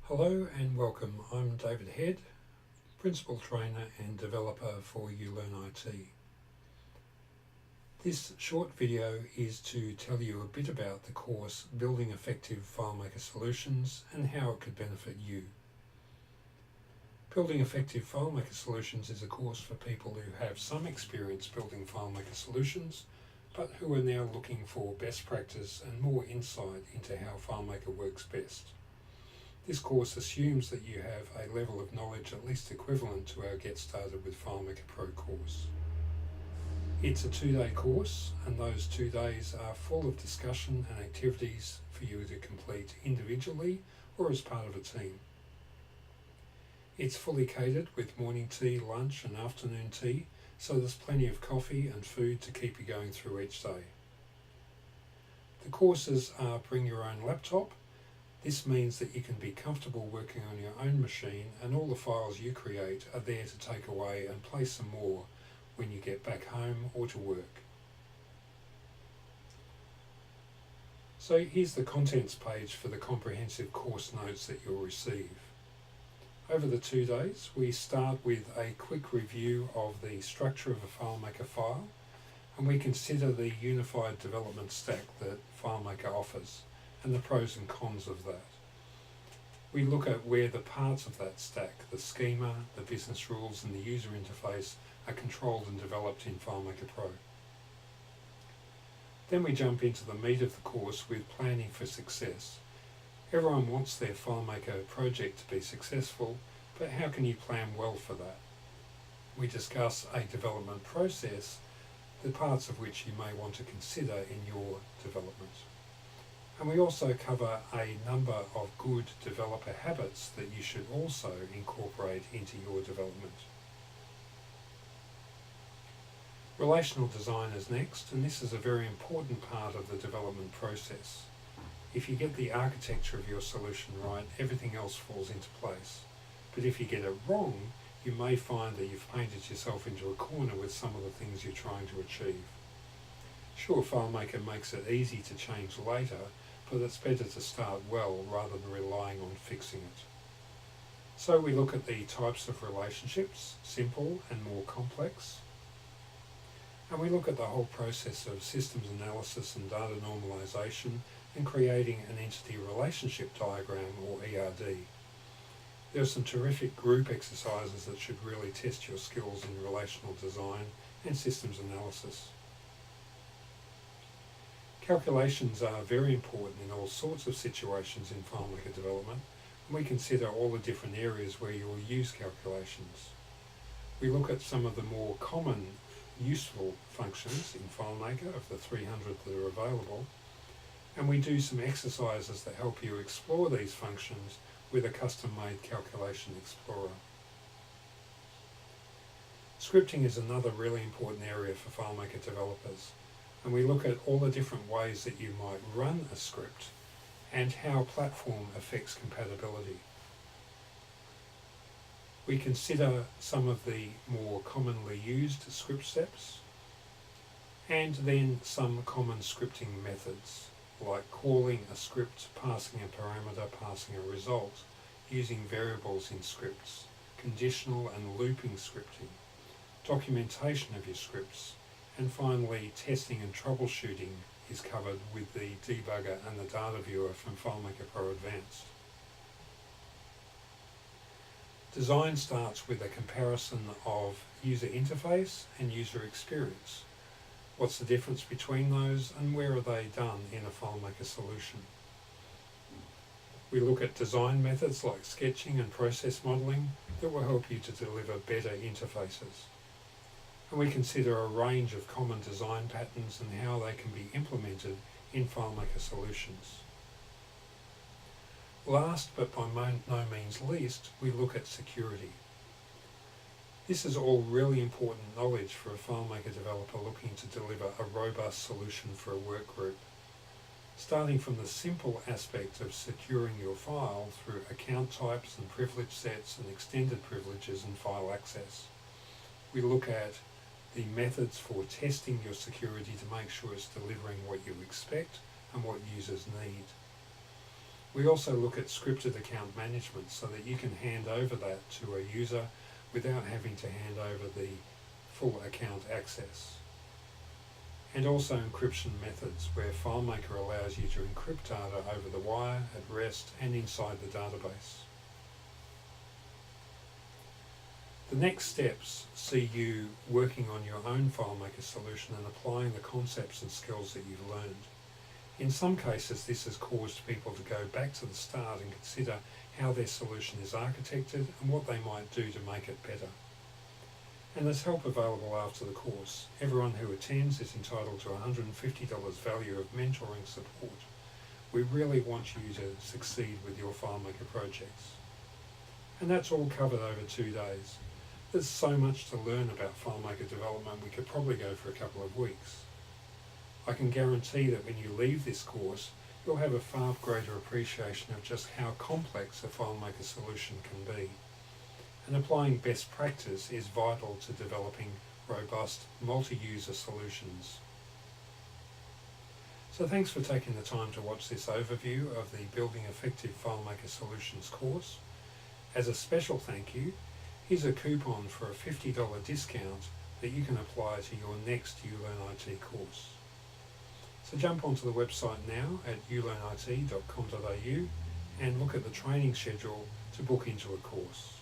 Hello and welcome. I'm David Head, Principal Trainer and Developer for ULearn IT. This short video is to tell you a bit about the course Building Effective FileMaker Solutions and how it could benefit you. Building Effective FileMaker Solutions is a course for people who have some experience building FileMaker solutions, but who are now looking for best practice and more insight into how FileMaker works best. This course assumes that you have a level of knowledge at least equivalent to our Get Started with FileMaker Pro course. It's a 2-day course, and those 2 days are full of discussion and activities for you to complete individually or as part of a team. It's fully catered with morning tea, lunch and afternoon tea, so there's plenty of coffee and food to keep you going through each day. The courses are bring your own laptop. This means that you can be comfortable working on your own machine, and all the files you create are there to take away and play some more when you get back home or to work. So here's the contents page for the comprehensive course notes that you'll receive. Over the 2 days, we start with a quick review of the structure of a FileMaker file, and we consider the unified development stack that FileMaker offers and the pros and cons of that. We look at where the parts of that stack, the schema, the business rules and the user interface, are controlled and developed in FileMaker Pro. Then we jump into the meat of the course with planning for success. Everyone wants their FileMaker project to be successful, but how can you plan well for that? We discuss a development process, the parts of which you may want to consider in your development. And we also cover a number of good developer habits that you should also incorporate into your development. Relational Designers next, and this is a very important part of the development process. If you get the architecture of your solution right, everything else falls into place. But if you get it wrong, you may find that you've painted yourself into a corner with some of the things you're trying to achieve. Sure, FileMaker makes it easy to change later, but it's better to start well rather than relying on fixing it. So we look at the types of relationships, simple and more complex. And we look at the whole process of systems analysis and data normalization and creating an entity relationship diagram, or ERD. There are some terrific group exercises that should really test your skills in relational design and systems analysis. Calculations are very important in all sorts of situations in FileMaker development, and we consider all the different areas where you will use calculations. We look at some of the more common useful functions in FileMaker of the 300 that are available, and we do some exercises that help you explore these functions with a custom-made calculation explorer. Scripting is another really important area for FileMaker developers. And we look at all the different ways that you might run a script and how platform affects compatibility. We consider some of the more commonly used script steps and then some common scripting methods like calling a script, passing a parameter, passing a result, using variables in scripts, conditional and looping scripting, documentation of your scripts, and finally, testing and troubleshooting is covered with the debugger and the data viewer from FileMaker Pro Advanced. Design starts with a comparison of user interface and user experience. What's the difference between those and where are they done in a FileMaker solution? We look at design methods like sketching and process modeling that will help you to deliver better interfaces. And we consider a range of common design patterns and how they can be implemented in FileMaker solutions. Last, but by no means least, we look at security. This is all really important knowledge for a FileMaker developer looking to deliver a robust solution for a work group. Starting from the simple aspect of securing your file through account types and privilege sets and extended privileges and file access. We look at the methods for testing your security to make sure it's delivering what you expect and what users need. We also look at scripted account management so that you can hand over that to a user without having to hand over the full account access. And also encryption methods, where FileMaker allows you to encrypt data over the wire, at rest, and inside the database. The next steps see you working on your own FileMaker solution and applying the concepts and skills that you've learned. In some cases, this has caused people to go back to the start and consider how their solution is architected and what they might do to make it better. And there's help available after the course. Everyone who attends is entitled to $150 value of mentoring support. We really want you to succeed with your FileMaker projects. And that's all covered over 2 days. There's so much to learn about FileMaker development, we could probably go for a couple of weeks. I can guarantee that when you leave this course, you'll have a far greater appreciation of just how complex a FileMaker solution can be. And applying best practice is vital to developing robust multi-user solutions. So thanks for taking the time to watch this overview of the Building Effective FileMaker Solutions course. As a special thank you, here's a coupon for a $50 discount that you can apply to your next uLearnIT course. So jump onto the website now at ulearnit.com.au and look at the training schedule to book into a course.